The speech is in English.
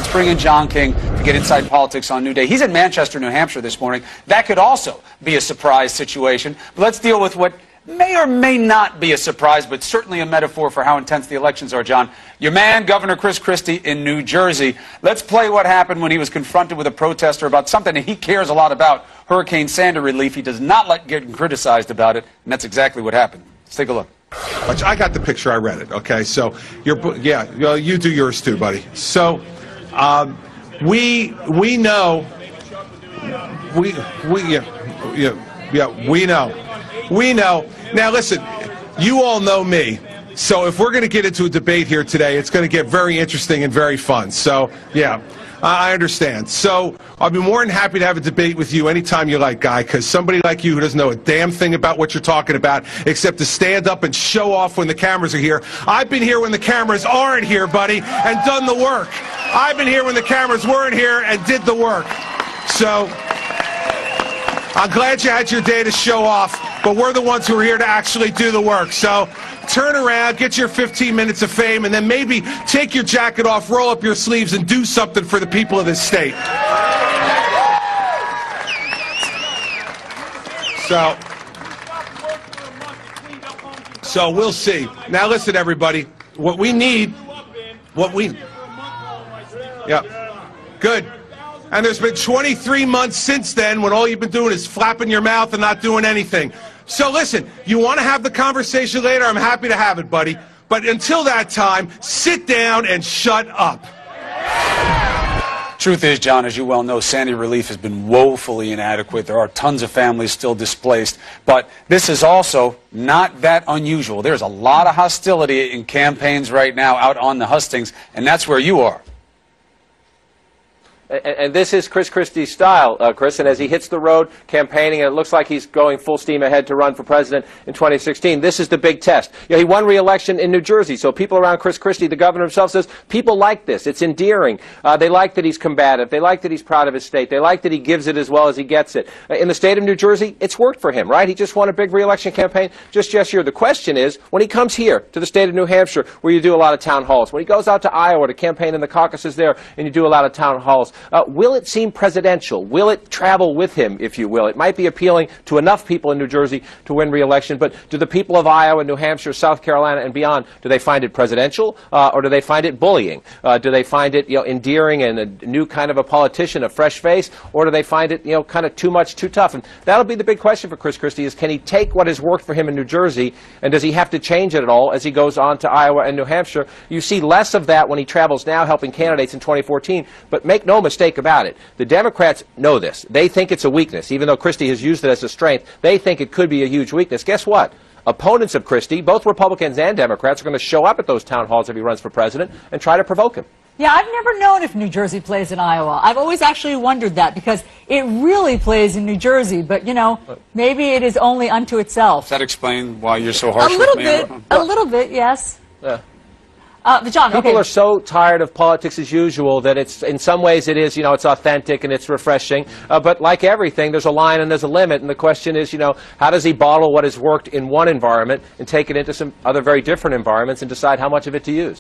Let's bring in John King to get inside politics on New Day. He's in Manchester, New Hampshire this morning. That could also be a surprise situation. But let's deal with what may or may not be a surprise, but certainly a metaphor for how intense the elections are, John. Your man, Governor Chris Christie in New Jersey. Let's play what happened when he was confronted with a protester about something that he cares a lot about, Hurricane Sandy relief. He does not like getting criticized about it, and that's exactly what happened. Let's take a look. I got the picture. I read it. Okay, so you do yours too, buddy. So we know we know. Now listen, you all know me. So if we're going to get into a debate here today, it's going to get very interesting and very fun. So yeah, I understand. So I'll be more than happy to have a debate with you anytime you like, Guy, because somebody like you who doesn't know a damn thing about what you're talking about except to stand up and show off when the cameras are here. I've been here when the cameras aren't here, buddy, and done the work. I've been here when the cameras weren't here and did the work. So I'm glad you had your day to show off, but we're the ones who are here to actually do the work. So turn around, get your 15 minutes of fame, and then maybe take your jacket off, roll up your sleeves, and do something for the people of this state. So we'll see. Now listen, everybody. Good. And there's been 23 months since then when all you've been doing is flapping your mouth and not doing anything. So listen, you want to have the conversation later, I'm happy to have it, buddy. But until that time, sit down and shut up. Truth is, John, as you well know, Sandy relief has been woefully inadequate. There are tons of families still displaced. But this is also not that unusual. There's a lot of hostility in campaigns right now out on the hustings, and that's where you are. And this is Chris Christie's style, Chris, and as he hits the road campaigning, and it looks like he's going full steam ahead to run for president in 2016, this is the big test. You know, he won re-election in New Jersey, so people around Chris Christie, the governor himself, says people like this. It's endearing. They like that he's combative. They like that he's proud of his state. They like that he gives it as well as he gets it. In the state of New Jersey, it's worked for him, right? He just won a big re-election campaign just yesterday. The question is, when he comes here to the state of New Hampshire, where you do a lot of town halls, when he goes out to Iowa to campaign in the caucuses there, and you do a lot of town halls, will it seem presidential? Will it travel with him, if you will? It might be appealing to enough people in New Jersey to win re-election, but do the people of Iowa, New Hampshire, South Carolina, and beyond, do they find it presidential, or do they find it bullying? Do they find it, endearing and a new kind of a politician, a fresh face, or do they find it, kind of too much, too tough? And that'll be the big question for Chris Christie: is can he take what has worked for him in New Jersey, and does he have to change it at all as he goes on to Iowa and New Hampshire? You see less of that when he travels now helping candidates in 2014, but make no mistake about it. The Democrats know this. They think it's a weakness. Even though Christie has used it as a strength, they think it could be a huge weakness. Guess what? Opponents of Christie, both Republicans and Democrats, are going to show up at those town halls if he runs for president and try to provoke him. Yeah, I've never known if New Jersey plays in Iowa. I've always actually wondered that because it really plays in New Jersey, but, maybe it is only unto itself. Does that explain why you're so harsh with me? A little bit, yes. Yeah. John, people are so tired of politics as usual that it's, in some ways it is, it's authentic and it's refreshing. But like everything, there's a line and there's a limit. And the question is, how does he bottle what has worked in one environment and take it into some other very different environments and decide how much of it to use?